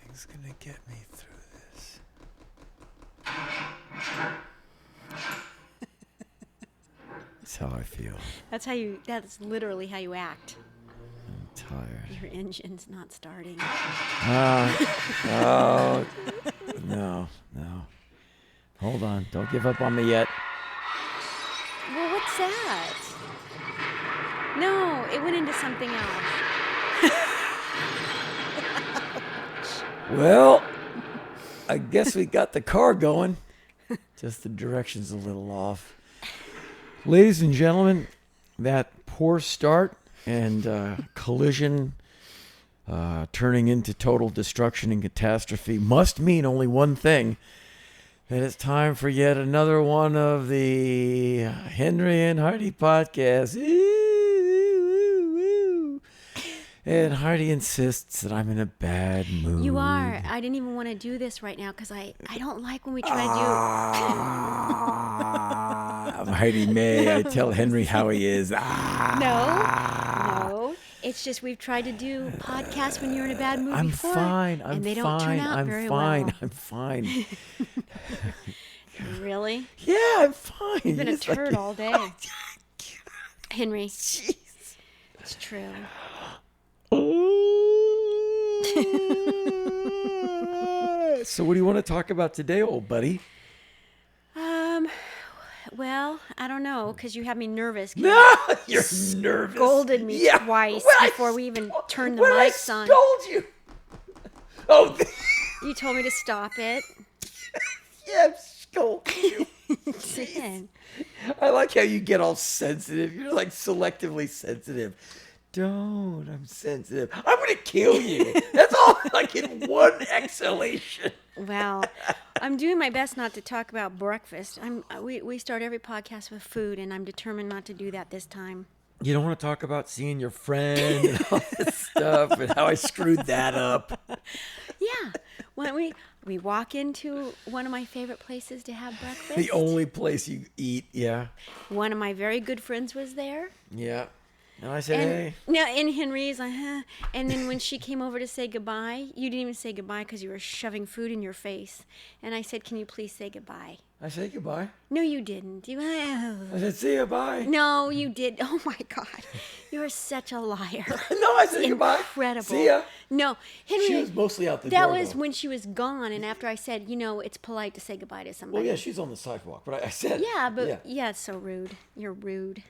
Nothing's gonna get me through this. That's how I feel. That's literally how you act. I'm tired. Your engine's not starting. Oh, no. Hold on. Don't give up on me yet. Well, what's that? No, it went into something else. Well, I guess we got the car going. Just the direction's a little off. Ladies and gentlemen, that poor start and collision turning into total destruction and catastrophe must mean only one thing. That it's time for yet another one of the Henry and Heidi podcast. And Heidi insists that I'm in a bad mood. You are. I didn't even want to do this right now because I don't like when we try to do... I'm Heidi May. I tell Henry how he is. No. It's just we've tried to do podcasts when you're in a bad mood before. And they don't turn out very well. I'm fine. Really? Yeah, I'm fine. You've been a turd all day. Henry. Jeez. It's true. So what do you want to talk about today, old buddy? Well, I don't know, because you have me nervous. No, you're nervous. Scolded me twice before we even turned the mics on. I scold you. Oh, you told me to stop it. Yeah, I'm scolding you. Did. I like how you get all sensitive. You're like selectively sensitive. Don't. I'm sensitive. I'm going to kill you. That's all, like in one exhalation. Well, I'm doing my best not to talk about breakfast. We start every podcast with food, and I'm determined not to do that this time. You don't want to talk about seeing your friend and all this stuff and how I screwed that up. Yeah. When we walk into one of my favorite places to have breakfast. The only place you eat, yeah. One of my very good friends was there. Yeah. And I said, hey. Now, and Henry's like, huh. And then when she came over to say goodbye, you didn't even say goodbye because you were shoving food in your face. And I said, can you please say goodbye? I said goodbye. No, you didn't. I said, see you, bye. No, you did. Oh, my God. You're such a liar. No, I said goodbye. Incredible. See ya. No, Henry. She was mostly out the door, That was though. when she was gone. And after I said, it's polite to say goodbye to somebody. Well, yeah, she's on the sidewalk. But I said. Yeah, but yeah, it's so rude. You're rude.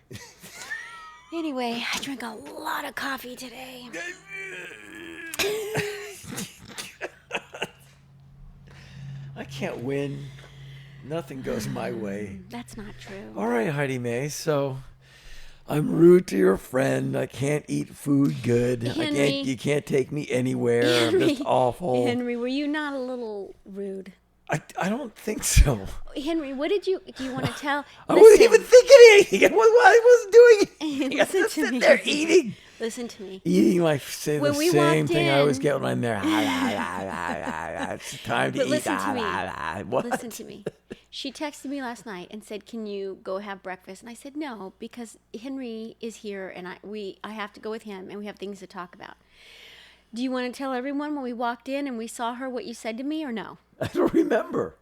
Anyway, I drank a lot of coffee today. I can't win. Nothing goes my way. That's not true. All right, Heidi May. So I'm rude to your friend. I can't eat food good. Henry, You can't take me anywhere. Henry, I'm just awful. Henry, were you not a little rude? I don't think so. Henry, do you want to tell? I wasn't even thinking anything. I wasn't doing anything. I was Listen just to sitting me. there eating. Listen to me. Eating like say When the we same walked thing I always in- get when I'm there. It's time to But eat. listen to me. What? Listen to me. She texted me last night and said, "Can you go have breakfast?" And I said, "No, because Henry is here and I have to go with him and we have things to talk about." Do you want to tell everyone when we walked in and we saw her what you said to me or no? I don't remember.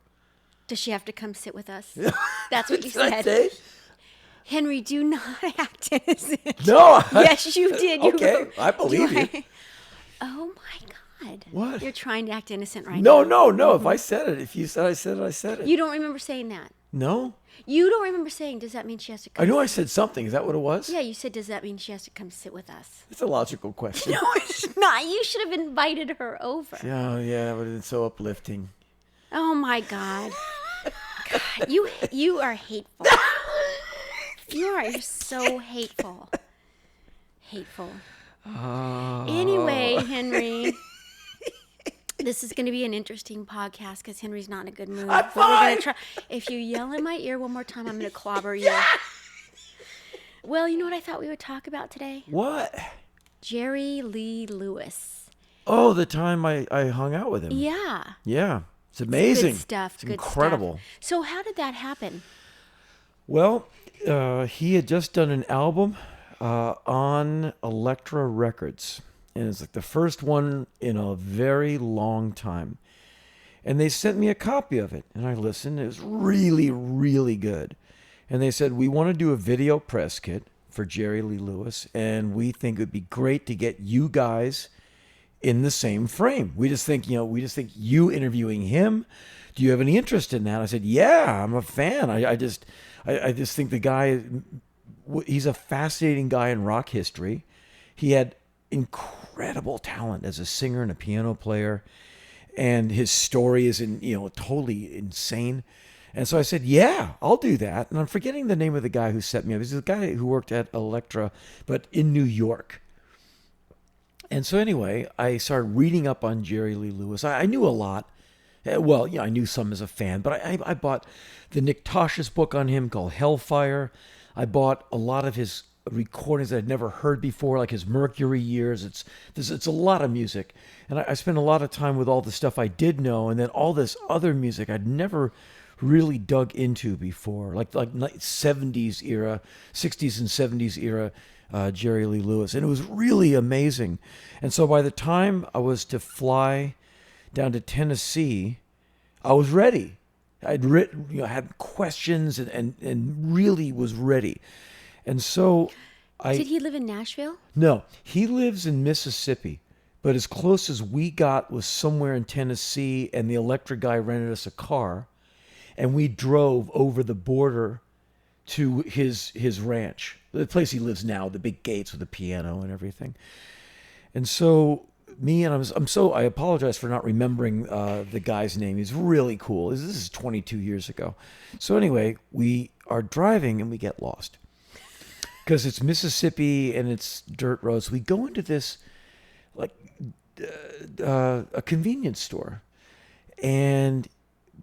Does she have to come sit with us? That's what you Did I said. say? Henry, do not act innocent. No. Yes, you did. You Okay, wrote- I believe you. Oh my God. What? You're trying to act innocent right now. No. If I said it, if you said I said it, I said it. You don't remember saying that. No. You don't remember saying, does that mean she has to come? I know I said something. Is that what it was? Yeah, you said, does that mean she has to come sit with us? It's a logical question. No, it's not. You should have invited her over. Oh, yeah, that would have been so uplifting. Oh my God. God, you are hateful. You're so hateful. Hateful. Anyway, Henry, this is going to be an interesting podcast because Henry's not in a good mood. I'm But we're fine. going to try. If you yell in my ear one more time, I'm going to clobber you. Well, you know what I thought we would talk about today? What? Jerry Lee Lewis. Oh, the time I hung out with him. Yeah. Yeah. It's amazing. Good stuff. It's good incredible. Stuff. So how did that happen? Well, he had just done an album on Elektra Records. And it's like the first one in a very long time. And they sent me a copy of it. And I listened. It was really, really good. And they said, we want to do a video press kit for Jerry Lee Lewis. And we think it would be great to get you guys in the same frame. We just think you interviewing him. Do you have any interest in that? I said, yeah, I'm a fan. I just think the guy, he's a fascinating guy in rock history. He had incredible talent as a singer and a piano player, and his story is totally insane. And so I said, yeah, I'll do that. And I'm forgetting the name of the guy who set me up. He's the guy who worked at Elektra, but in New York. And so anyway, I started reading up on Jerry Lee Lewis. I knew a lot. Well, I knew some as a fan, but I bought the Nick Tosh's book on him called Hellfire. I bought a lot of his recordings that I'd never heard before, like his Mercury years. It's a lot of music. And I spent a lot of time with all the stuff I did know, and then all this other music I'd never really dug into before, like 70s era, 60s and 70s era Jerry Lee Lewis. And it was really amazing. And so by the time I was to fly down to Tennessee, I was ready. I'd written, had questions and really was ready. And so Did he live in Nashville? No, he lives in Mississippi. But as close as we got was somewhere in Tennessee, and the Electric guy rented us a car, and we drove over the border to his ranch, the place he lives now, the big gates with the piano and everything. And so I apologize for not remembering the guy's name. He's really cool. This is 22 years ago. So anyway, we are driving and we get lost because it's Mississippi and it's dirt roads. We go into this a convenience store, and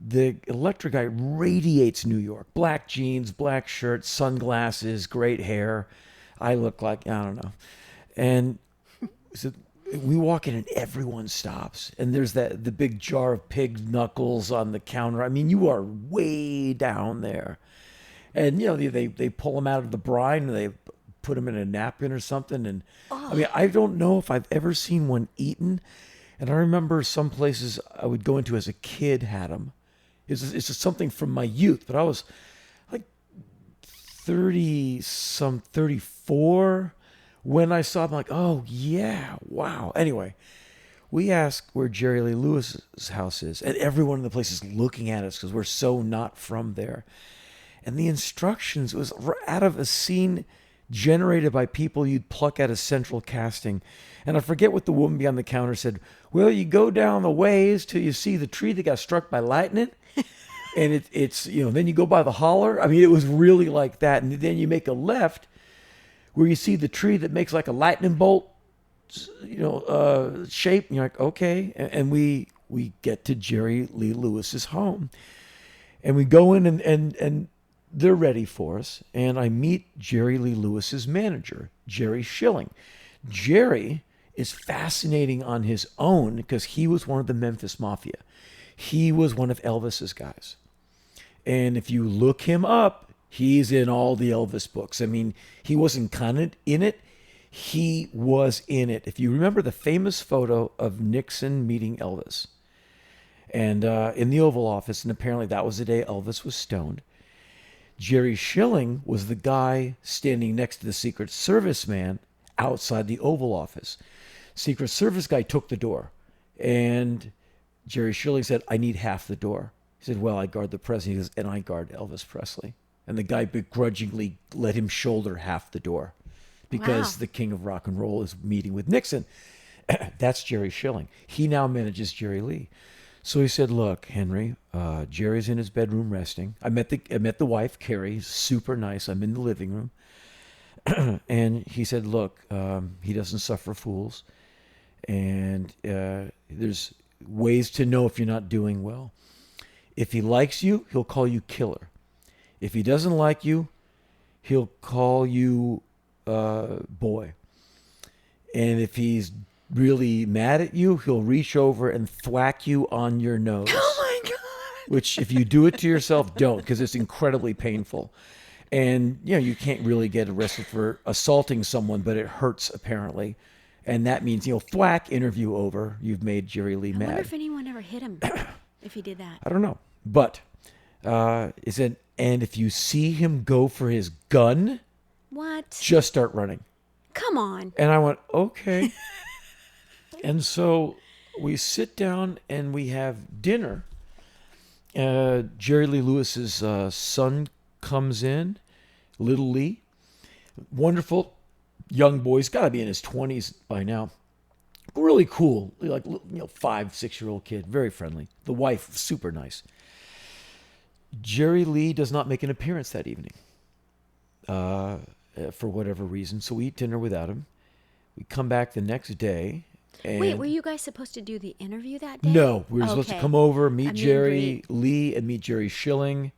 the Electric guy radiates New York. Black jeans, black shirt, sunglasses, great hair. I look like, I don't know. And so we walk in and everyone stops. And there's the big jar of pig knuckles on the counter. I mean, you are way down there. And, they pull them out of the brine and they put them in a napkin or something. And I mean, I don't know if I've ever seen one eaten. And I remember some places I would go into as a kid had them. It's just something from my youth, but I was like 34 when I saw them. Like, oh yeah, wow. Anyway, we asked where Jerry Lee Lewis's house is, and everyone in the place is looking at us because we're so not from there. And the instructions was out of a scene generated by people you'd pluck out of central casting. And I forget what the woman behind the counter said. Well, you go down the ways till you see the tree that got struck by lightning. And it's then you go by the holler. I mean, it was really like that. And then you make a left where you see the tree that makes like a lightning bolt, shape. And you're like, okay. And we get to Jerry Lee Lewis's home. And we go in and they're ready for us. And I meet Jerry Lee Lewis's manager, Jerry Schilling. Jerry is fascinating on his own because he was one of the Memphis Mafia. He was one of Elvis's guys. And if you look him up, he's in all the Elvis books. I mean, he wasn't kind of in it. He was in it. If you remember the famous photo of Nixon meeting Elvis and in the Oval Office, and apparently that was the day Elvis was stoned, Jerry Schilling was the guy standing next to the Secret Service man outside the Oval Office. Secret Service guy took the door, and Jerry Schilling said, I need half the door. He said, well, I guard the president. He goes, and I guard Elvis Presley. And the guy begrudgingly let him shoulder half the door because the king of rock and roll is meeting with Nixon. That's Jerry Schilling. He now manages Jerry Lee. So he said, look, Henry, Jerry's in his bedroom resting. I met the wife, Carrie, super nice. I'm in the living room. And he said, look, he doesn't suffer fools. And there's ways to know if you're not doing well. If he likes you, he'll call you killer. If he doesn't like you, he'll call you boy. And if he's really mad at you, he'll reach over and thwack you on your nose. Oh my God. Which if you do it to yourself, don't, because it's incredibly painful. And, you can't really get arrested for assaulting someone, but it hurts apparently. And that means, thwack, interview over. You've made Jerry Lee I wonder mad. if anyone ever hit him if he did that. I don't know. But it said, and if you see him go for his gun, What? just start running. Come on. And I went, okay. And so we sit down and we have dinner. Jerry Lee Lewis's son comes in, Little Lee. Wonderful young boy. He's got to be in his 20s by now. Really cool. Like, 5-6-year-old kid. Very friendly. The wife, super nice. Jerry Lee does not make an appearance that evening. For whatever reason. So we eat dinner without him. We come back the next day. And Wait, were you guys supposed to do the interview that day? No, we were supposed to Okay. come over, A meet meet Jerry and greet. Lee and meet Jerry Schilling.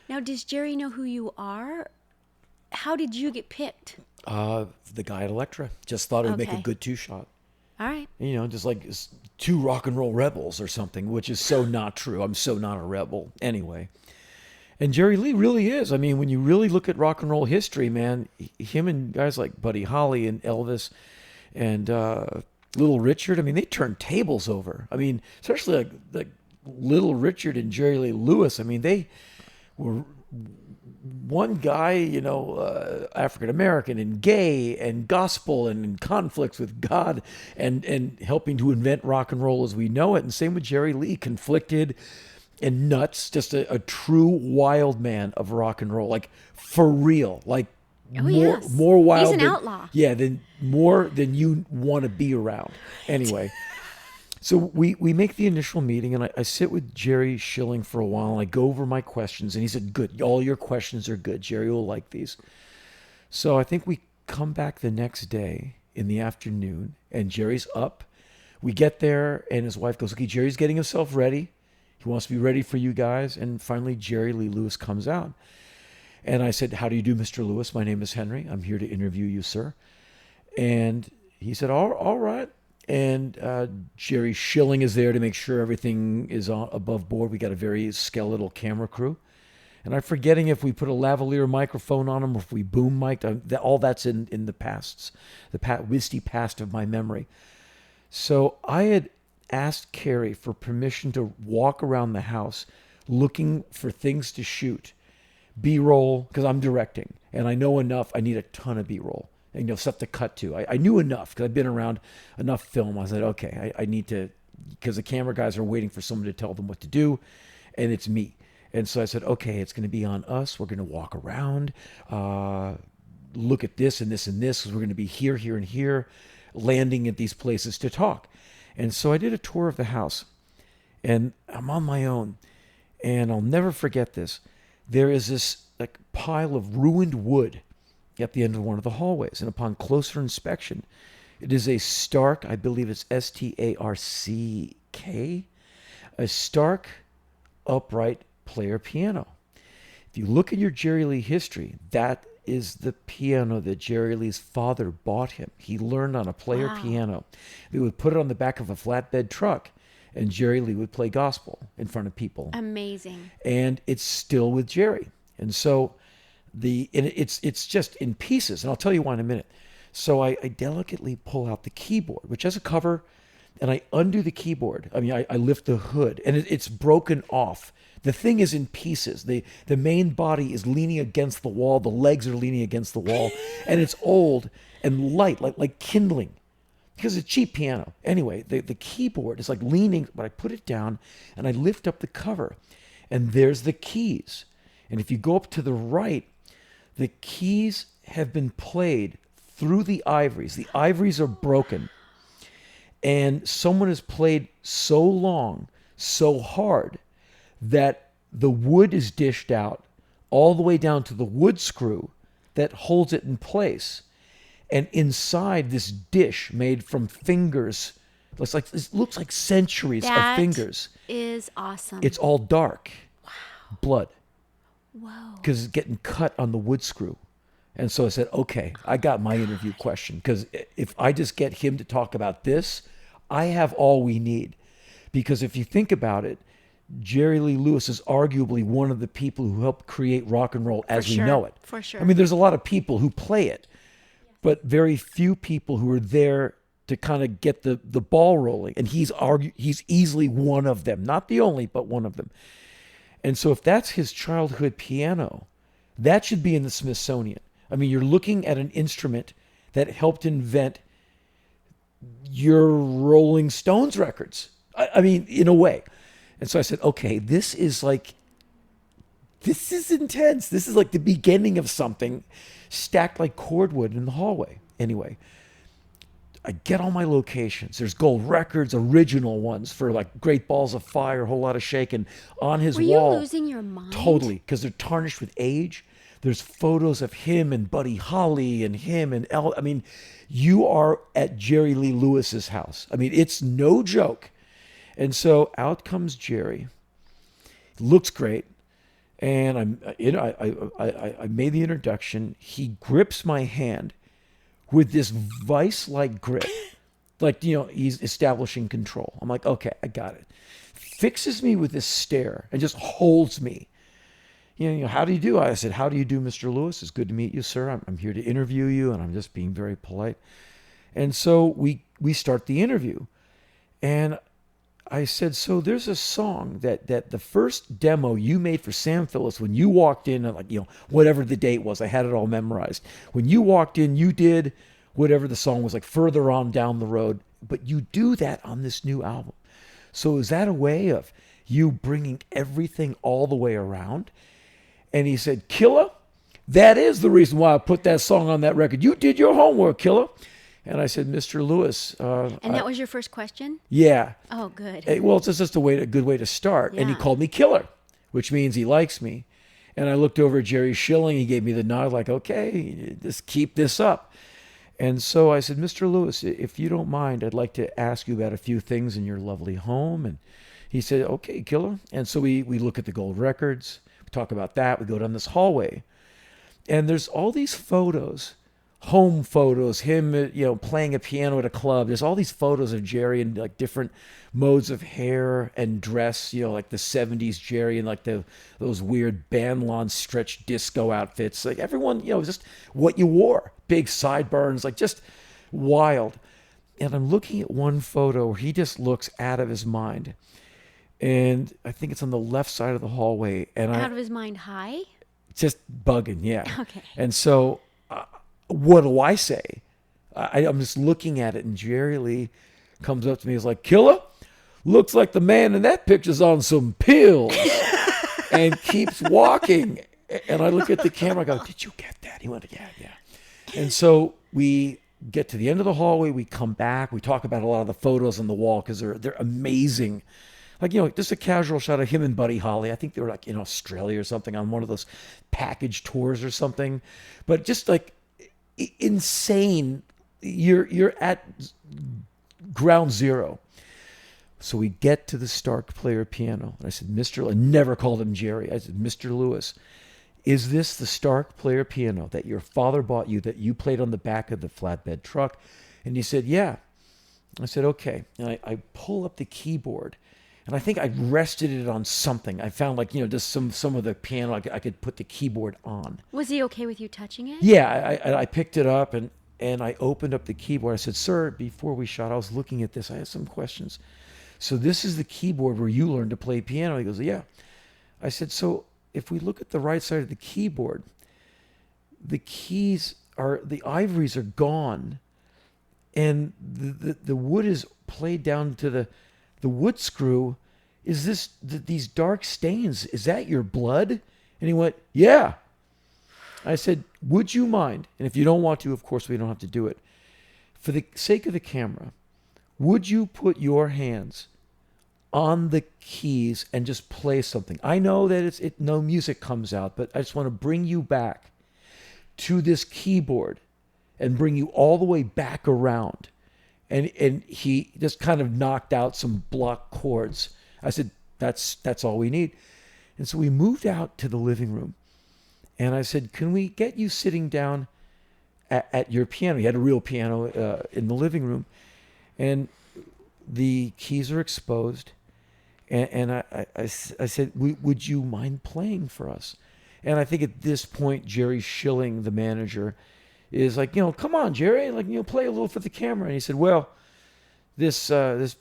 Now, does Jerry know who you are? How did you get picked? The guy at Elektra just thought it would make a Okay. good two-shot. All right. Just like two rock and roll rebels or something, which is so not true. I'm so not a rebel anyway. And Jerry Lee really is. I mean, when you really look at rock and roll history, man, him and guys like Buddy Holly and Elvis and Little Richard, I mean, they turned tables over. I mean, especially like Little Richard and Jerry Lee Lewis. I mean, they were one guy, African American and gay and gospel and in conflicts with God and helping to invent rock and roll as we know it. And same with Jerry Lee, conflicted and nuts, just a true wild man of rock and roll, like for real, like yes. more wild. He's an than, outlaw. Yeah, more than you want to be around. Anyway, so we make the initial meeting, and I sit with Jerry Schilling for a while, and I go over my questions, and he said, "Good, all your questions are good. Jerry will like these." So I think we come back the next day in the afternoon, and Jerry's up. We get there, and his wife goes, "Okay, Jerry's getting himself ready. He wants to be ready for you guys." And finally, Jerry Lee Lewis comes out. And I said, "How do you do, Mr. Lewis? My name is Henry. I'm here to interview you, sir." And he said, all right. And Jerry Schilling is there to make sure everything is above board. We got a very skeletal camera crew. And I'm forgetting if we put a lavalier microphone on him or if we boom mic'd. All that's in the misty past of my memory. So I had asked Carrie for permission to walk around the house looking for things to shoot. B-roll, because I'm directing. And I know enough. I need a ton of B-roll. And stuff to cut to. I knew enough because I've been around enough film. I said, okay, I need to, because the camera guys are waiting for someone to tell them what to do, and it's me. And so I said, okay, it's going to be on us. We're going to walk around, look at this and this and this, because we're going to be here, here, and here, landing at these places to talk. And so I did a tour of the house, and I'm on my own, and I'll never forget this. There is this like pile of ruined wood at the end of one of the hallways. And upon closer inspection, it is a Stark, I believe it's Starck, a Stark upright player piano. If you look at your Jerry Lee history, that is the piano that Jerry Lee's father bought him. He learned on a player piano. They would put it on the back of a flatbed truck, and Jerry Lee would play gospel in front of people. Amazing. And it's still with Jerry. And so it's just in pieces, and I'll tell you why in a minute. So I delicately pull out the keyboard, which has a cover, and I undo the keyboard. I mean, I lift the hood, and it's broken off. The thing is in pieces. The main body is leaning against the wall. The legs are leaning against the wall, and it's old and light, like kindling, because it's a cheap piano. Anyway, the keyboard is like leaning, but I put it down, and I lift up the cover, and there's the keys. And if you go up to the right, the keys have been played through the ivories. The ivories are broken. And someone has played so long, so hard, that the wood is dished out all the way down to the wood screw that holds it in place. And inside this dish made from fingers, it looks like centuries of fingers. That is awesome. It's all dark. Wow. Blood. Whoa. Because it's getting cut on the wood screw. And so I said, okay, I got my interview question. Because if I just get him to talk about this, I have all we need. Because if you think about it, Jerry Lee Lewis is arguably one of the people who helped create rock and roll as we know it. For sure. I mean, there's a lot of people who play it, but very few people who are there to kind of get the ball rolling. And he's easily one of them, not the only, but one of them. And so if that's his childhood piano, that should be in the Smithsonian. I mean, you're looking at an instrument that helped invent your Rolling Stones records. I mean, in a way. And so I said, okay, this is intense. This is like the beginning of something stacked like cordwood in the hallway. Anyway, I get all my locations. There's gold records, original ones for like Great Balls of Fire, a whole lot of shaking on his wall. Were you losing your mind? Totally, because they're tarnished with age. There's photos of him and Buddy Holly and him and I mean, you are at Jerry Lee Lewis's house. I mean, it's no joke. And so out comes Jerry. Looks great. And I made the introduction. He grips my hand with this vice-like grip. Like, he's establishing control. I'm like, okay, I got it. Fixes me with this stare and just holds me. How do you do? I said, how do you do, Mr. Lewis? It's good to meet you, sir. I'm here to interview you, and I'm just being very polite. And so we start the interview. And I said, so there's a song that the first demo you made for Sam Phillips when you walked in, like, whatever the date was, I had it all memorized. When you walked in, you did whatever the song was, like further on down the road, but you do that on this new album. So is that a way of you bringing everything all the way around? And he said, Killer, that is the reason why I put that song on that record. You did your homework, Killer. And I said, Mr. Lewis. And that was your first question? Yeah. Oh, good. Well, it's just a good way to start. Yeah. And he called me Killer, which means he likes me. And I looked over at Jerry Schilling. He gave me the nod like, okay, just keep this up. And so I said, Mr. Lewis, if you don't mind, I'd like to ask you about a few things in your lovely home. And he said, okay, Killer. And so we look at the gold records. We talk about that. We go down this hallway. And there's all these photos, home photos, him, playing a piano at a club. There's all these photos of Jerry in like different modes of hair and dress, like the 70s Jerry and like those weird band lawn stretch disco outfits. Like everyone, just what you wore. Big sideburns, like just wild. And I'm looking at one photo where he just looks out of his mind. And I think it's on the left side of the hallway. And out of his mind high? Just bugging, yeah. Okay. And so what do I say? I'm just looking at it, and Jerry Lee comes up to me. He's like, Killer, looks like the man in that picture's on some pills. And keeps walking. And I look at the camera, I go, did you get that? He went, yeah. And so we get to the end of the hallway. We come back. We talk about a lot of the photos on the wall because they're amazing. Like, just a casual shot of him and Buddy Holly. I think they were like in Australia or something on one of those package tours or something. But just like insane. You're at ground zero. So we get to the Stark player piano. And I said, I never called him Jerry. I said, Mr. Lewis, is this the Stark player piano that your father bought you that you played on the back of the flatbed truck? And he said, yeah. I said, okay. And I pull up the keyboard. And I think I rested it on something. I found just some of the piano I could put the keyboard on. Was he okay with you touching it? Yeah, I picked it up and I opened up the keyboard. I said, sir, before we shot, I was looking at this. I had some questions. So this is the keyboard where you learned to play piano? He goes, yeah. I said, so if we look at the right side of the keyboard, the ivories are gone. And the wood is played down to the wood screw. Is this these dark stains? Is that your blood? And he went, yeah. I said, would you mind? And if you don't want to, of course, we don't have to do it. For the sake of the camera, would you put your hands on the keys and just play something? I know that no music comes out, but I just want to bring you back to this keyboard and bring you all the way back around. And he just kind of knocked out some block chords. I said, that's all we need. And so we moved out to the living room. And I said, can we get you sitting down at your piano? He had a real piano in the living room. And the keys are exposed. And I said, would you mind playing for us? And I think at this point, Jerry Schilling, the manager, is like, come on, Jerry, like, play a little for the camera. And he said, well, this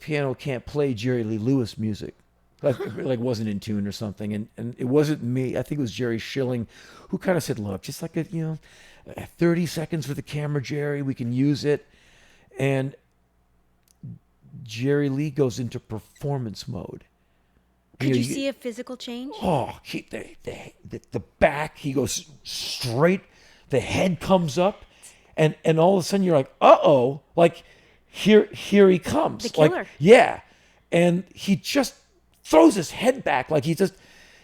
piano can't play Jerry Lee Lewis music. Like wasn't in tune or something. And it wasn't me. I think it was Jerry Schilling who kind of said, look, just like 30 seconds for the camera, Jerry, we can use it. And Jerry Lee goes into performance mode. Could you see a physical change? Oh, the back, he goes straight, the head comes up, and all of a sudden you're like, uh-oh, like here he comes. The killer. Like, yeah. And he just throws his head back like he just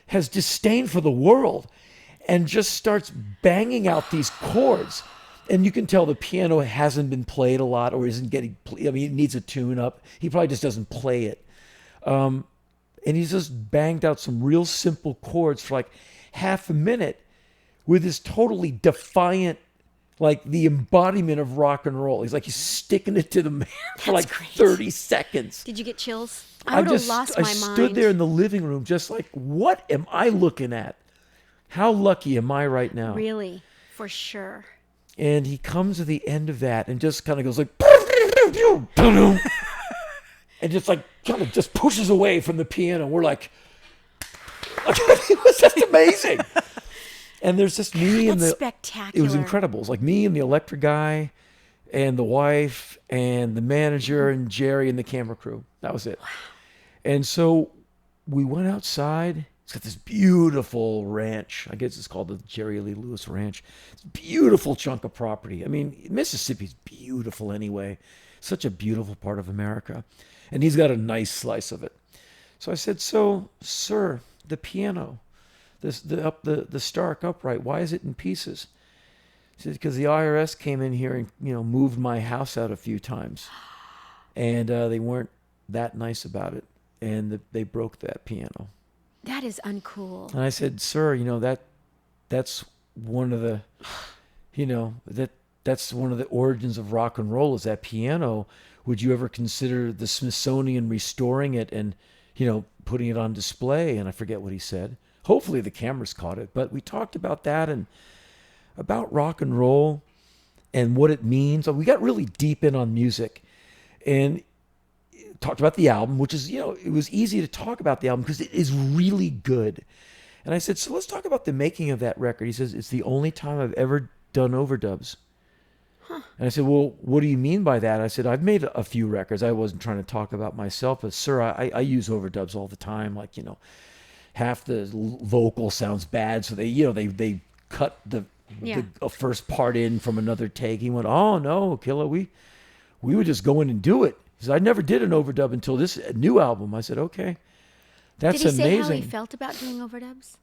has disdain for the world and just starts banging out these chords. And you can tell the piano hasn't been played a lot or isn't getting, it needs a tune up. He probably just doesn't play it. And he's just banged out some real simple chords for like half a minute with this totally defiant, like the embodiment of rock and roll. He's sticking it to the man for like great. 30 seconds. Did you get chills? I would have lost my mind. I stood there in the living room just like, what am I looking at? How lucky am I right now? Really, for sure. And he comes to the end of that and just kind of goes like, and just like kind of just pushes away from the piano. We're like it was just amazing. And there's just me and spectacular. It was incredible. It was like me and the electric guy and the wife and the manager and Jerry and the camera crew. That was it. Wow. And so we went outside. It's got this beautiful ranch. I guess it's called the Jerry Lee Lewis Ranch. It's a beautiful chunk of property. I mean, Mississippi's beautiful anyway. Such a beautiful part of America. And he's got a nice slice of it. So I said, so, sir, the piano, the Stark upright, why is it in pieces? He said, because the IRS came in here and, moved my house out a few times. And they weren't that nice about it. And they broke that piano. That is uncool. And I said, sir, that's one of the, that's one of the origins of rock and roll is that piano. Would you ever consider the Smithsonian restoring it and, putting it on display? And I forget what he said. Hopefully the cameras caught it. But we talked about that and about rock and roll and what it means. We got really deep in on music and talked about the album, which is, it was easy to talk about the album because it is really good. And I said, so let's talk about the making of that record. He says, it's the only time I've ever done overdubs. Huh. And I said, well, what do you mean by that? I said, I've made a few records. I wasn't trying to talk about myself, but sir, I use overdubs all the time. Like, half the vocal sounds bad. So they cut the first part in from another take. He went, oh no, Killer, we would just go in and do it. He said, I never did an overdub until this new album. I said, okay, that's amazing. Did he say how he felt about doing overdubs?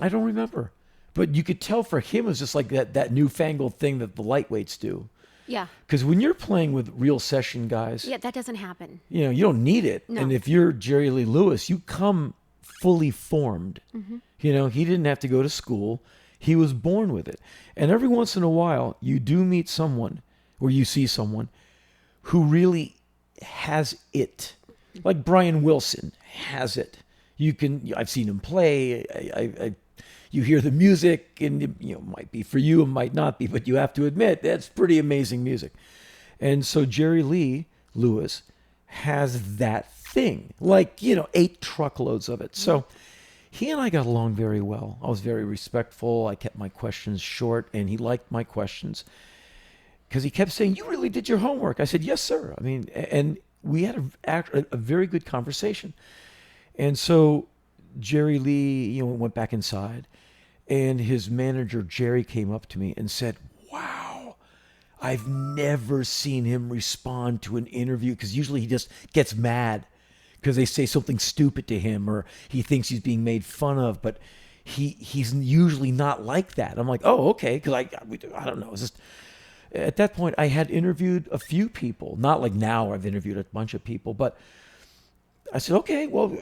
I don't remember. But you could tell for him it was just like that newfangled thing that the lightweights do. Yeah. Because when you're playing with real session guys... Yeah, that doesn't happen. You don't need it. No. And if you're Jerry Lee Lewis, you come fully formed. Mm-hmm. He didn't have to go to school. He was born with it. And every once in a while, you do meet someone, or you see someone, who really has it. Like Brian Wilson has it. I've seen him play. You hear the music, and it might be for you, it might not be, but you have to admit that's pretty amazing music. And so Jerry Lee Lewis has that thing, 8 truckloads of it. So he and I got along very well. I was very respectful. I kept my questions short, and he liked my questions because he kept saying, "You really did your homework." I said, "Yes, sir." I mean, and we had a very good conversation. And so Jerry Lee, went back inside, and his manager, Jerry, came up to me and said, wow, I've never seen him respond to an interview, because usually he just gets mad because they say something stupid to him or he thinks he's being made fun of, but he's usually not like that. I'm like, oh, okay, because I don't know. It's just, at that point, I had interviewed a few people, not like now I've interviewed a bunch of people, but I said, okay, well,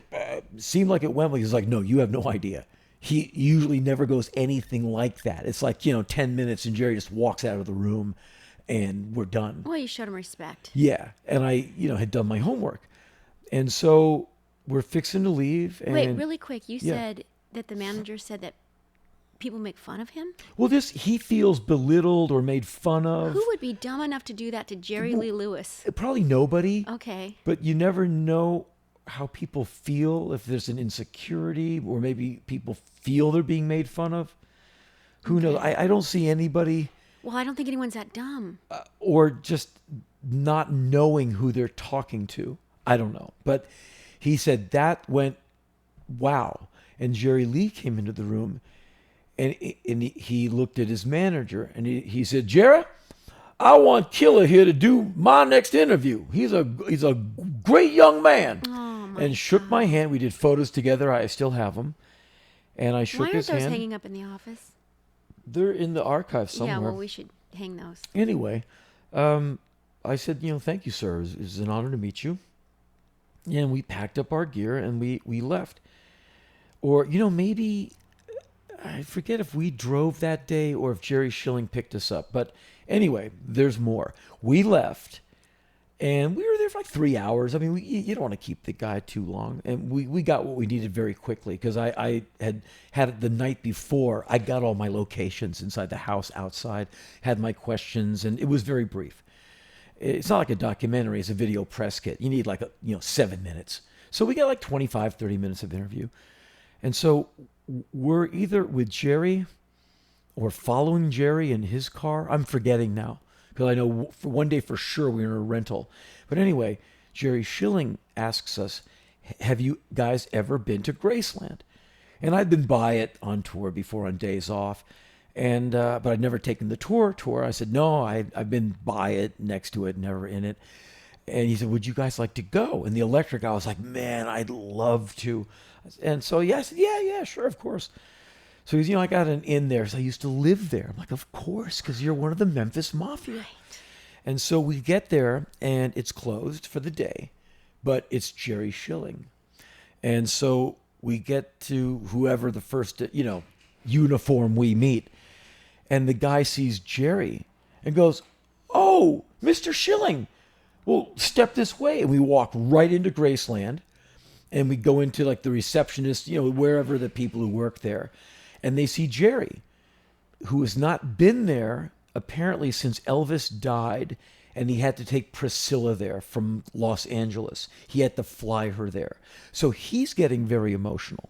seemed like it went well. He's like, no, you have no idea. He usually never goes anything like that. It's like, 10 minutes and Jerry just walks out of the room and we're done. Well, you showed him respect. Yeah. And I, had done my homework. And so we're fixing to leave. And wait, really quick. You said that the manager said that people make fun of him? Well, he feels belittled or made fun of. Who would be dumb enough to do that to Jerry Lee Lewis? Probably nobody. Okay. But you never know how people feel, if there's an insecurity, or maybe people feel they're being made fun of. Who knows? I don't see anybody. Well, I don't think anyone's that dumb. Or just not knowing who they're talking to. I don't know. But he said that went, wow. And Jerry Lee came into the room, and he looked at his manager, and he said, Jerry, I want Killer here to do my next interview. He's a great young man. And shook my hand. We did photos together. I still have them. And I shook his hand. Why aren't those hanging up in the office? They're in the archive somewhere. Yeah, well, we should hang those. Anyway, I said, thank you, sir. It was an honor to meet you. And we packed up our gear and we left. Or, maybe, I forget if we drove that day or if Jerry Schilling picked us up. But anyway, there's more. We left, and we were there for like 3 hours. I mean, you don't want to keep the guy too long. And we got what we needed very quickly, because I had it the night before. I got all my locations inside the house, outside, had my questions, and it was very brief. It's not like a documentary. It's a video press kit. You need 7 minutes. So we got like 25, 30 minutes of interview. And so we're either with Jerry or following Jerry in his car. I'm forgetting now, because I know for one day for sure we were in a rental. But anyway, Jerry Schilling asks us, have you guys ever been to Graceland? And I'd been by it on tour before on days off. And but I'd never taken the tour. I said, no, I've been by it, next to it, never in it. And he said, would you guys like to go? And the electric guy was like, man, I'd love to. And so, I said, yeah, sure, of course. So he's, I got an in there. So I used to live there. I'm like, of course, because you're one of the Memphis Mafia. Right. And so we get there, and it's closed for the day, but it's Jerry Schilling. And so we get to whoever the first, uniform we meet. And the guy sees Jerry and goes, oh, Mr. Schilling. Well, step this way. And we walk right into Graceland. And we go into the receptionist, wherever the people who work there. And they see Jerry, who has not been there apparently since Elvis died. And he had to take Priscilla there from Los Angeles. He had to fly her there. So he's getting very emotional.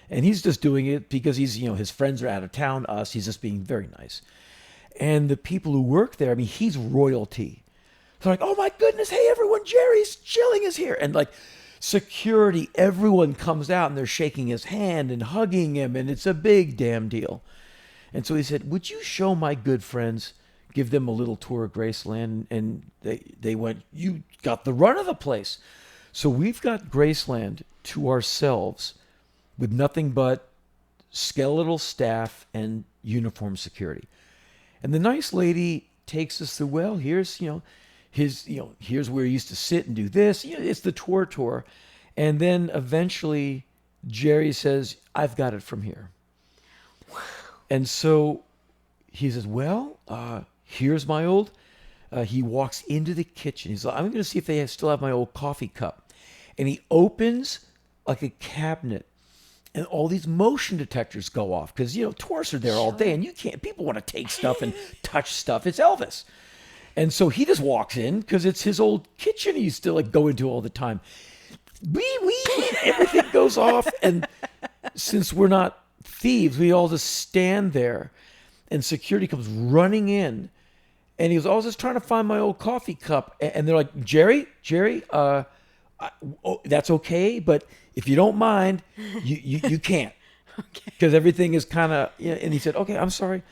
And he's just doing it because his friends are out of town, us. He's just being very nice. And the people who work there, he's royalty. They're like, oh my goodness, hey everyone, Jerry Schilling is here. And security, everyone comes out and they're shaking his hand and hugging him, and it's a big damn deal. And so he said, would you show my good friends, give them a little tour of Graceland? And they went, you got the run of the place. So we've got Graceland to ourselves with nothing but skeletal staff and uniform security. And the nice lady takes us to, well, here's here's where he used to sit and do this. It's the tour. And then eventually Jerry says, I've got it from here. Wow. And so he says, well, here's my old, he walks into the kitchen. He's like, I'm going to see if they still have my old coffee cup. And he opens a cabinet, and all these motion detectors go off, because, tourists are there all day, and people want to take stuff and touch stuff. It's Elvis. And so he just walks in, because it's his old kitchen he used to go into all the time. Everything goes off. And since we're not thieves, we all just stand there, and security comes running in. And he goes, I was just trying to find my old coffee cup. And they're like, Jerry, that's okay, but if you don't mind, you can't. Okay. Because everything is kind of, and he said, okay, I'm sorry.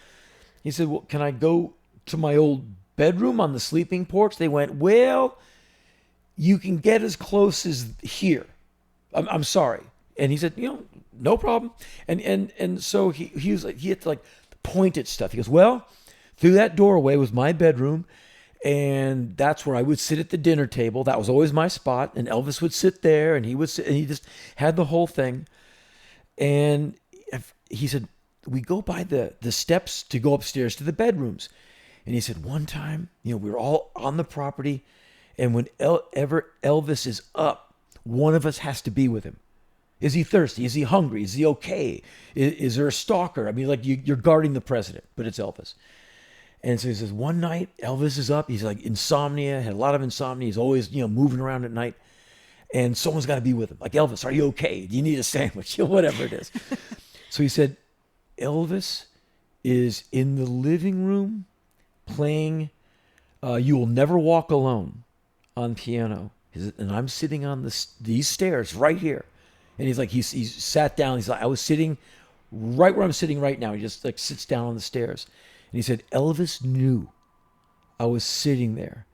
He said, well, can I go to my old bedroom on the sleeping porch? They went, well, you can get as close as here. I'm sorry. And he said, no problem. And so he was like, he had to point at stuff. He goes, well, through that doorway was my bedroom, and that's where I would sit at the dinner table. That was always my spot. And Elvis would sit there, and he would sit, and he just had the whole thing. And he said, we go by the steps to go upstairs to the bedrooms. And he said, one time, we were all on the property, and whenever Elvis is up, one of us has to be with him. Is he thirsty? Is he hungry? Is he okay? Is there a stalker? I mean, like you're guarding the president, but it's Elvis. And so he says, one night Elvis is up. He's like insomnia, had a lot of insomnia. He's always, moving around at night. And someone's got to be with him. Like, Elvis, are you okay? Do you need a sandwich? Whatever it is. So he said, Elvis is in the living room playing You Will Never Walk Alone on piano. And I'm sitting on these stairs right here. And he's like, he's sat down. He's like, I was sitting right where I'm sitting right now. He just like sits down on the stairs. And he said, Elvis knew I was sitting there.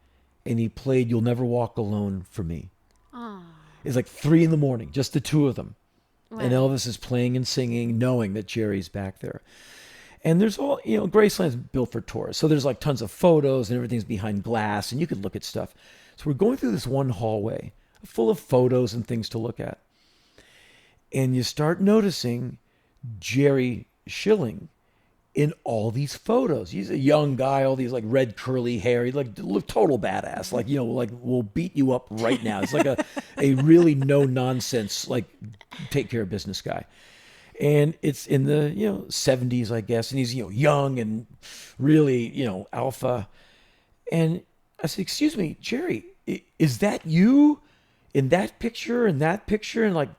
And he played You'll Never Walk Alone for me. Aww. It's like 3 a.m, just the two of them. Wow. And Elvis is playing and singing, knowing that Jerry's back there. And there's all, Graceland's built for tourists. So there's like tons of photos and everything's behind glass and you could look at stuff. So we're going through this one hallway full of photos and things to look at. And you start noticing Jerry Schilling in all these photos. He's a young guy, all these like red curly hair. He like look total badass. Like, like we'll beat you up right now. It's like a really no nonsense, like take care of business guy. And it's in the, 70s, I guess. And he's, young and really, alpha. And I said, excuse me, Jerry, is that you in that picture and that picture? And like,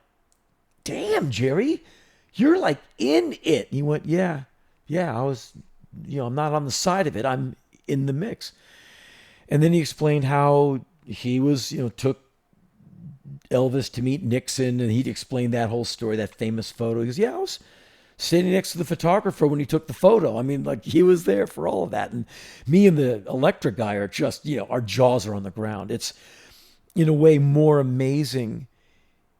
damn, Jerry, you're like in it. And he went, yeah, I was, I'm not on the side of it. I'm in the mix. And then he explained how he was, took Elvis to meet Nixon, and he'd explained that whole story, that famous photo. He goes, yeah, I was standing next to the photographer when he took the photo. I mean, like he was there for all of that. And me and the electric guy are just, our jaws are on the ground. It's in a way more amazing,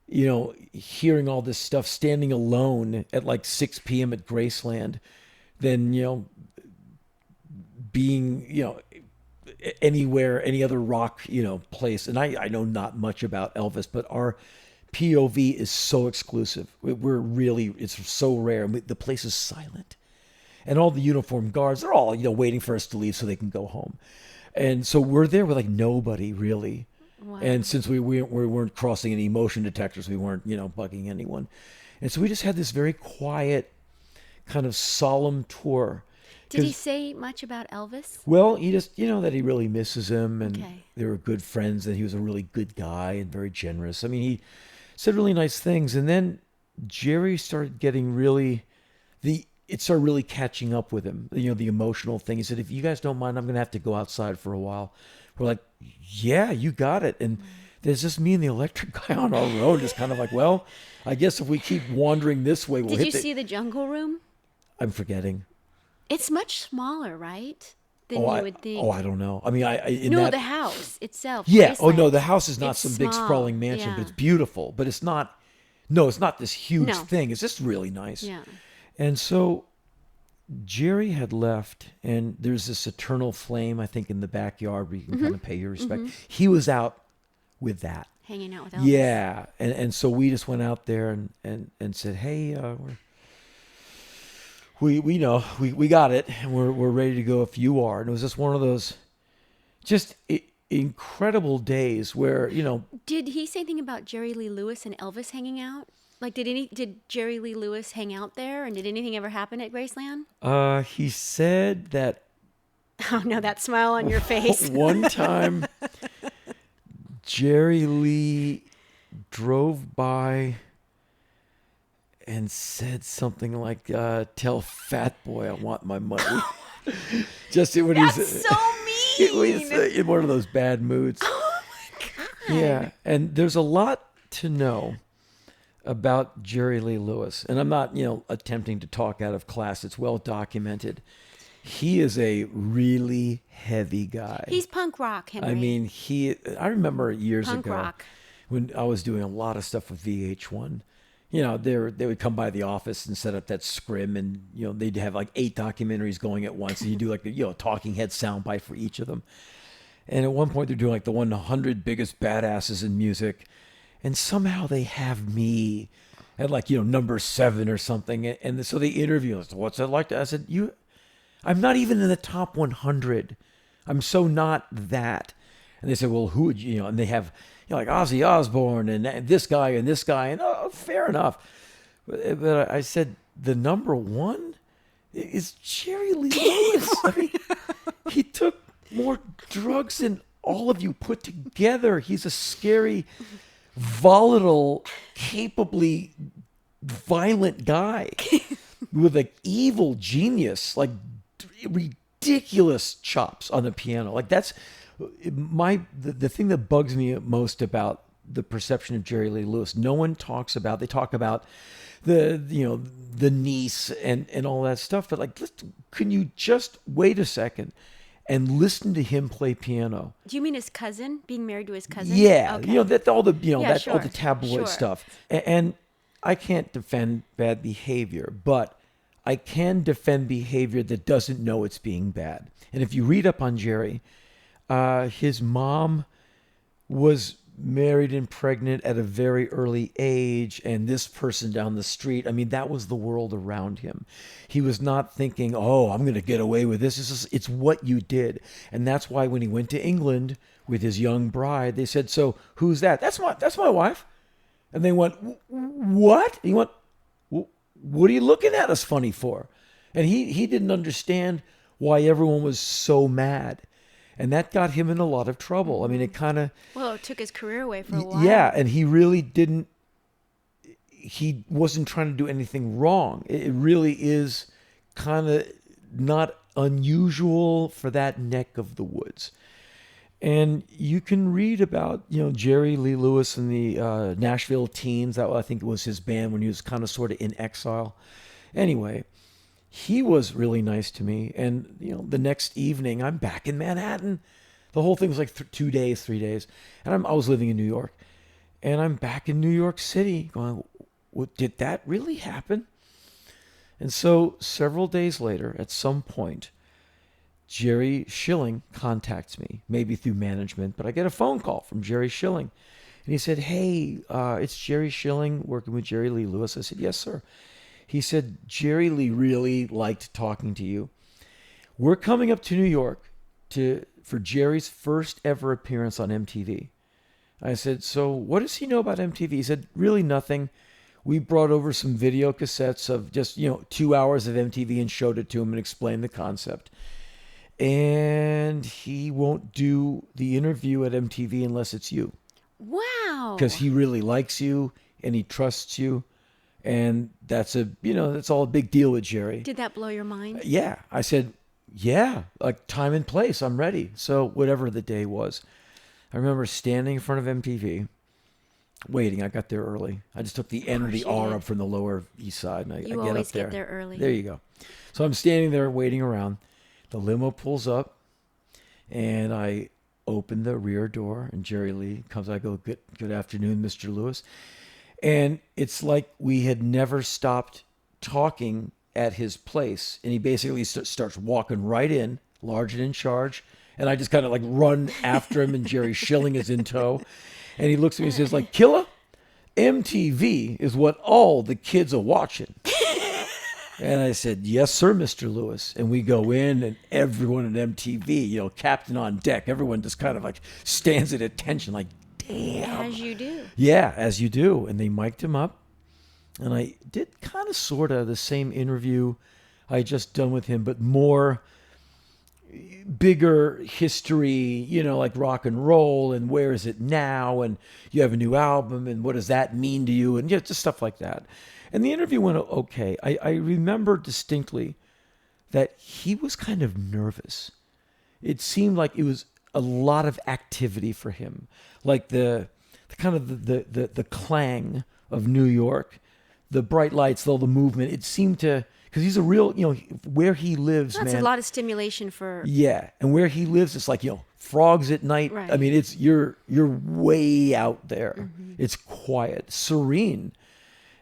hearing all this stuff, standing alone at like 6 p.m. at Graceland than, being, anywhere, any other rock, place. And I know not much about Elvis, but our POV is so exclusive. It's so rare. The place is silent. And all the uniformed guards, they're all, waiting for us to leave so they can go home. And so we're there with like nobody really. Wow. And since we weren't crossing any motion detectors, we weren't, bugging anyone. And so we just had this very quiet, kind of solemn tour. Did he say much about Elvis? Well, he just, that he really misses him and Okay. They were good friends and he was a really good guy and very generous. I mean, he said really nice things. And then Jerry started getting it started really catching up with him, the emotional thing. He said, if you guys don't mind, I'm going to have to go outside for a while. We're like, yeah, you got it. And there's just me and the electric guy on our own, just kind of like, well, I guess if we keep wandering this way, we'll Did hit you see the jungle room? I'm forgetting. It's much smaller, right? Than you would think. I don't know. I mean, the house itself. Yeah. Graceland. Oh no, the house is not It's some big small, sprawling mansion, yeah. but it's beautiful. But it's not. No, it's not this huge No. thing. It's just really nice. Yeah. And so Jerry had left, and there's this eternal flame, I think, in the backyard where you can kind of pay your respect. He was out with that. Hanging out with Elvis. Yeah. And so we just went out there and said, hey, we know we got it, and we're ready to go if you are. And it was just one of those just incredible days where, Did he say anything about Jerry Lee Lewis and Elvis hanging out? Like, did Jerry Lee Lewis hang out there, and did anything ever happen at Graceland? He said that Oh no, that smile on your face. one time Jerry Lee drove by and said something like, tell Fat Boy I want my money. Just when That's so mean. He's in one of those bad moods. Oh my God. Yeah, and there's a lot to know about Jerry Lee Lewis. And I'm not, attempting to talk out of class. It's well documented. He is a really heavy guy. He's punk rock, Henry. I mean, I remember years Punk ago rock. when I was doing a lot of stuff with VH1. They would come by the office and set up that scrim, and they'd have like 8 documentaries going at once, and you do like the talking head soundbite for each of them. And at one point, they're doing like the 100 biggest badasses in music, and somehow they have me at like number 7 or something, and so they interview us. What's it like? I said, I'm not even in the top 100. I'm so not that. And they said, well, who would you? And they have like Ozzy Osbourne and this guy and this guy, and fair enough. But I said, the number one is Jerry Lee Lewis. I mean, he took more drugs than all of you put together. He's a scary, volatile, capably violent guy with like evil genius, like ridiculous chops on the piano. Like that's the thing that bugs me most about the perception of Jerry Lee Lewis. No one talks about. They talk about the niece and all that stuff, but like, can you just wait a second and listen to him play piano? Do you mean his cousin? Being married to his cousin? Yeah, Okay. that all the Yeah, sure. all the tabloid stuff. And I can't defend bad behavior, but I can defend behavior that doesn't know it's being bad. And if you read up on Jerry, his mom was married and pregnant at a very early age, and this person down the street, I mean, that was the world around him. He was not thinking, oh, I'm going to get away with this. It's what you did. And that's why when he went to England with his young bride, they said, so who's that? That's my wife. And they went, what? He went, what are you looking at us funny for? And he didn't understand why everyone was so mad. And that got him in a lot of trouble. I mean, it kind of... Well, it took his career away for a while. Yeah, and he really didn't... He wasn't trying to do anything wrong. It really is kind of not unusual for that neck of the woods. And you can read about, Jerry Lee Lewis and the Nashville Teens. That I think was his band when he was kind of sort of in exile. Anyway, he was really nice to me. And, the next evening, I'm back in Manhattan. The whole thing was like 2 days, 3 days. And I was living in New York. And I'm back in New York City going, did that really happen? And so several days later, at some point, Jerry Schilling contacts me, maybe through management, but I get a phone call from Jerry Schilling. And he said, hey, it's Jerry Schilling working with Jerry Lee Lewis. I said, yes, sir. He said, Jerry Lee really liked talking to you. We're coming up to New York for Jerry's first ever appearance on MTV. I said, so what does he know about MTV? He said, really nothing. We brought over some video cassettes of just, 2 hours of MTV and showed it to him and explained the concept. And he won't do the interview at MTV unless it's you. Wow. Because he really likes you and he trusts you. And that's all a big deal with Jerry. Did that blow your mind? Yeah. I said, yeah, like time and place, I'm ready. So whatever the day was, I remember standing in front of MTV, waiting. I got there early. I just took the N and the R up from the Lower East Side. And I get always up there. get there early. There you go. So I'm standing there waiting around. The limo pulls up and I open the rear door and Jerry Lee comes. I go, good afternoon, Mr. Lewis. And it's like we had never stopped talking at his place. And he basically starts walking right in, large and in charge. And I just kind of like run after him and Jerry Schilling is in tow. And he looks at me and says like, Killa, MTV is what all the kids are watching. And I said, yes, sir, Mr. Lewis. And we go in and everyone at MTV, captain on deck, everyone just kind of like stands at attention like, damn. As you do. Yeah, as you do. And they mic'd him up. And I did kind of sort of the same interview I had just done with him, but more bigger history, like rock and roll and where is it now? And you have a new album and what does that mean to you? And just stuff like that. And the interview went okay. I remember distinctly that he was kind of nervous. It seemed like it was a lot of activity for him, like the kind of the clang of New York, the bright lights, all the movement. It seemed to, because he's a real, where he lives, That's man. a lot of stimulation for. Yeah, and where he lives, it's like frogs at night. Right. I mean, you're way out there. Mm-hmm. It's quiet, serene.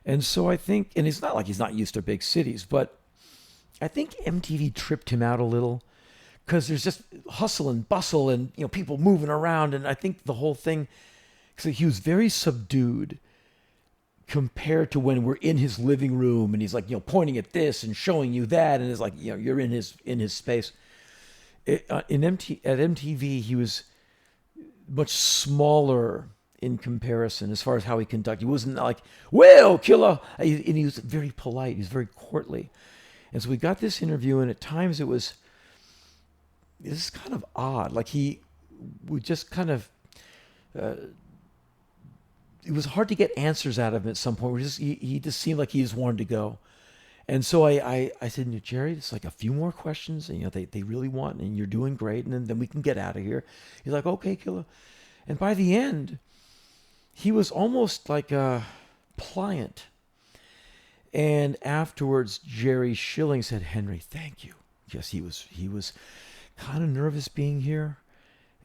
And so I think, and it's not like he's not used to big cities, but I think MTV tripped him out a little because there's just hustle and bustle and, people moving around. And I think the whole thing, because he was very subdued compared to when we're in his living room and he's like, pointing at this and showing you that. And it's like, you're in his space. At MTV, he was much smaller in comparison as far as how he conducted. He wasn't like, well, killer. And he was very polite. He was very courtly. And so we got this interview, and at times it was kind of odd. Like he would just kind of, it was hard to get answers out of him at some point. He just seemed like he just wanted to go. And so I said, Jerry, it's like a few more questions, and they really want, and you're doing great, and then we can get out of here. He's like, okay, killer. And by the end, he was almost like pliant. And afterwards, Jerry Schilling said, Henry, thank you. Yes, he was kind of nervous being here.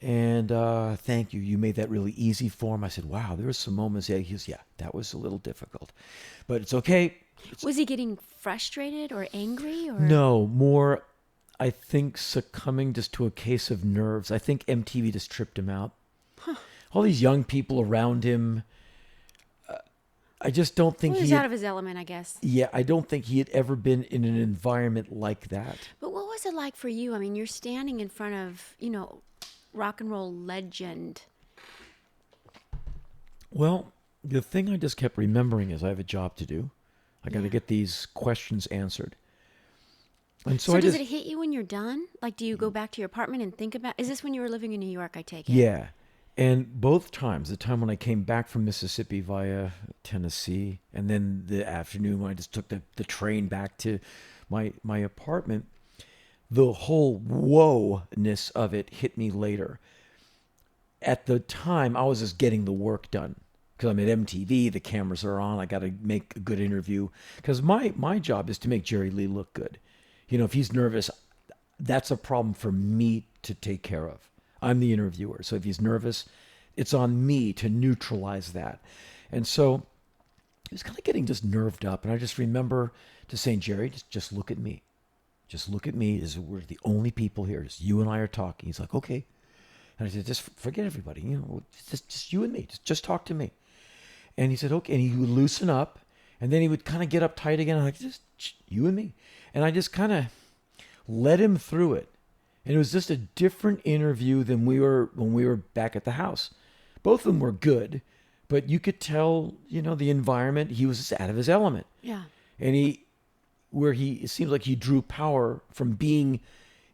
And thank you. You made that really easy for him. I said, wow, there were some moments. Yeah, that was a little difficult. But it's okay. Was he getting frustrated or angry? Or No, more, I think, succumbing just to a case of nerves. I think MTV just tripped him out. Huh. All these young people around him. I just don't think he was out of his element, I guess. Yeah, I don't think he had ever been in an environment like that. But what was it like for you? I mean, you're standing in front of, rock and roll legend. Well, the thing I just kept remembering is I have a job to do. I got to get these questions answered. And so does it hit you when you're done? Like, do you go back to your apartment and think about, is this when you were living in New York, I take it? Yeah. And both times, the time when I came back from Mississippi via Tennessee, and then the afternoon when I just took the train back to my apartment, the whole whoa-ness of it hit me later. At the time, I was just getting the work done. Because I'm at MTV, the cameras are on, I got to make a good interview. Because my job is to make Jerry Lee look good. If he's nervous, that's a problem for me to take care of. I'm the interviewer. So if he's nervous, it's on me to neutralize that. And so he was kind of getting just nerved up. And I just remember just saying, Jerry, just look at me. Just look at me. We're the only people here. Just you and I are talking. He's like, okay. And I said, just forget everybody. Just you and me. Just talk to me. And he said, okay. And he would loosen up. And then he would kind of get uptight again. I'm like, just you and me. And I just kind of led him through it. And it was just a different interview than when we were back at the house. Both of them were good, but you could tell, the environment, he was just out of his element. Yeah. And it seems like he drew power from being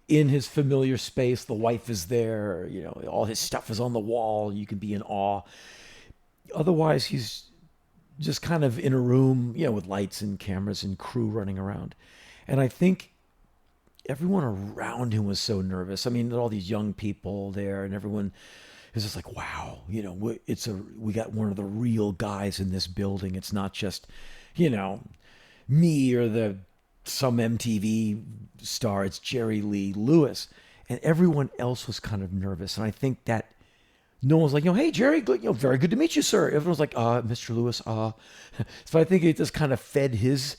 in his familiar space. The wife is there, all his stuff is on the wall. You can be in awe. Otherwise, he's just kind of in a room, with lights and cameras and crew running around. And I think everyone around him was so nervous. I mean, all these young people there, and everyone is just like, wow, we got one of the real guys in this building. It's not just, me or some MTV star. It's Jerry Lee Lewis. And everyone else was kind of nervous. And I think that no one was like, hey, Jerry, very good to meet you, sir. Everyone was like, Mr. Lewis, So I think it just kind of fed his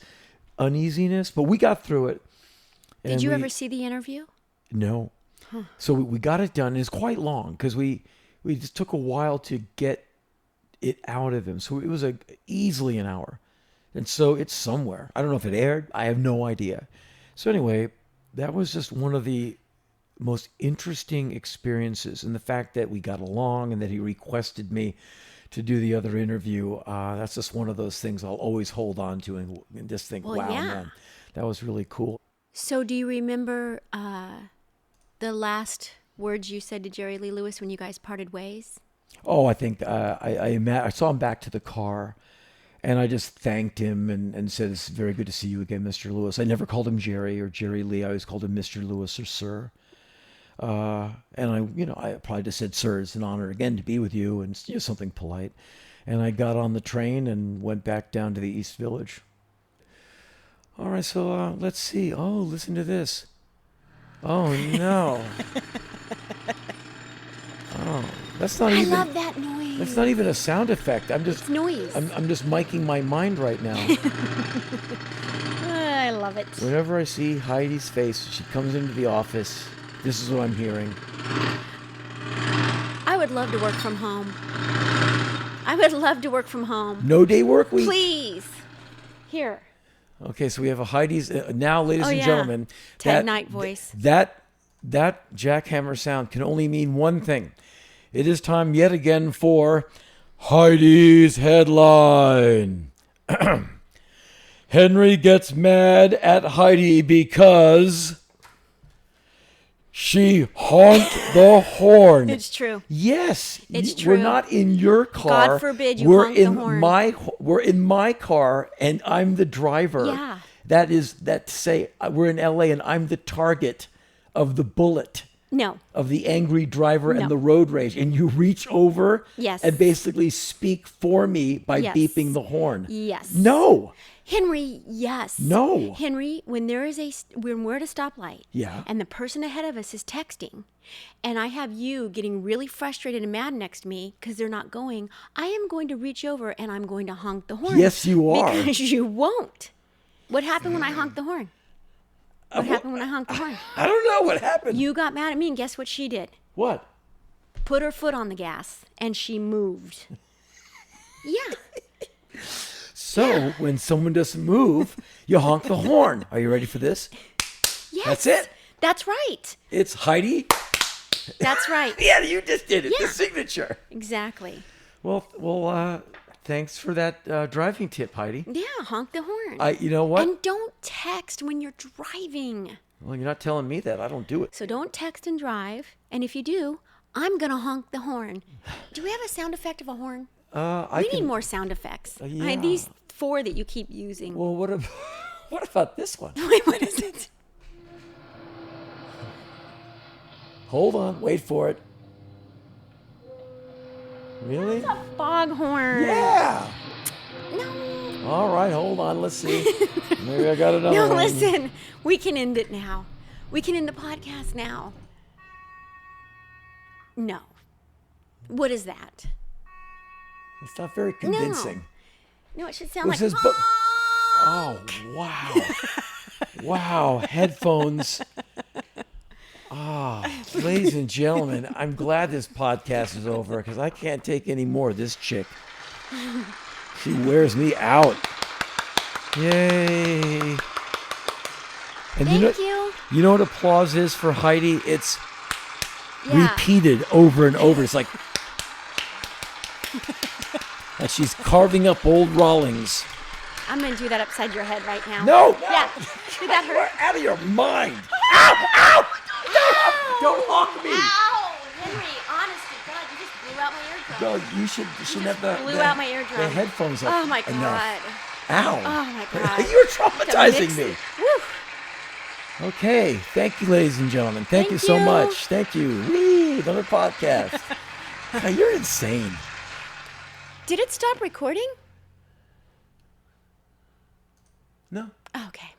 uneasiness. But we got through it. Did you ever see the interview? No. Huh. So we got it done. It's quite long because we just took a while to get it out of him. So it was easily an hour. And so it's somewhere. I don't know if it aired. I have no idea. So anyway, that was just one of the most interesting experiences. And the fact that we got along and that he requested me to do the other interview, that's just one of those things I'll always hold on to and just think, wow, man, that was really cool. So do you remember the last words you said to Jerry Lee Lewis when you guys parted ways? Oh, I think I saw him back to the car, and I just thanked him and said, it's very good to see you again, Mr. Lewis. I never called him Jerry or Jerry Lee. I always called him Mr. Lewis or Sir. And I probably just said, sir, it's an honor again to be with you, and something polite. And I got on the train and went back down to the East Village. All right, so let's see. Oh, listen to this. Oh, no. Oh, that's not even... I love that noise. That's not even a sound effect. It's noise. I'm just miking my mind right now. I love it. Whenever I see Heidi's face, she comes into the office, this is what I'm hearing. I would love to work from home. I would love to work from home. No day work week? Please. Here. Okay, so we have a Heidi's now, ladies and gentlemen. Ted Knight voice. That jackhammer sound can only mean one thing. It is time yet again for Heidi's headline. Henry gets mad at Heidi because she honked the horn. It's true. Yes, It's true. We're not in your car. God forbid you honk the horn. We're in my car, and I'm the driver. Yeah. We're in LA, and I'm the target of the bullet. No. Of the angry driver No. and the road rage, and you reach over Yes. and basically speak for me by Yes. beeping the horn. Yes. No. Henry, yes. No. Henry, when we're at a stoplight, Yeah. and the person ahead of us is texting, and I have you getting really frustrated and mad next to me because they're not going, I am going to reach over and I'm going to honk the horn. Yes, you are. Because you won't. What happened when I honked the horn? What happened when I honked the horn? I don't know what happened. You got mad at me, and guess what she did? What? Put her foot on the gas, and she moved. Yeah. So when someone doesn't move, you honk the horn. Are you ready for this? Yes. That's it. That's right. It's Heidi. That's right. Yeah, you just did it. Yeah. The signature. Exactly. Well, thanks for that driving tip, Heidi. Yeah, honk the horn. You know what? And don't text when you're driving. Well, you're not telling me that. I don't do it. So don't text and drive. And if you do, I'm going to honk the horn. Do we have a sound effect of a horn? We need more sound effects. yeah. These 4 that you keep using. Well, what about this one? Wait, what is it? Hold on. Wait for it. Really? It's a foghorn. Yeah. No. All right. Hold on. Let's see. Maybe I got another No, one. listen. We can end it now. We can end the podcast now. No. What is that? It's not very convincing. No, it should sound What's like... this book? Oh, wow. Wow. Headphones. Ladies and gentlemen, I'm glad this podcast is over because I can't take any more of this chick. She wears me out. Yay. And Thank you. You know what applause is for Heidi? It's Yeah. repeated over and over. It's like that she's carving up old Rollins. I'm going to do that upside your head right now. No! Yeah. Did that You're hurt? out of your mind. Ow! Ow! Don't honk me. Ow! Henry, honest to God, you just blew out my eardrum. No, you shouldn't have blew out my eardrum. the headphones up. Oh, my God. Enough. Ow. Oh, my God. You're traumatizing me. Woo. Okay. Thank you, ladies and gentlemen. Thank you so you. much. Thank you. Whee! Another podcast. God, you're insane. Did it stop recording? No. Okay.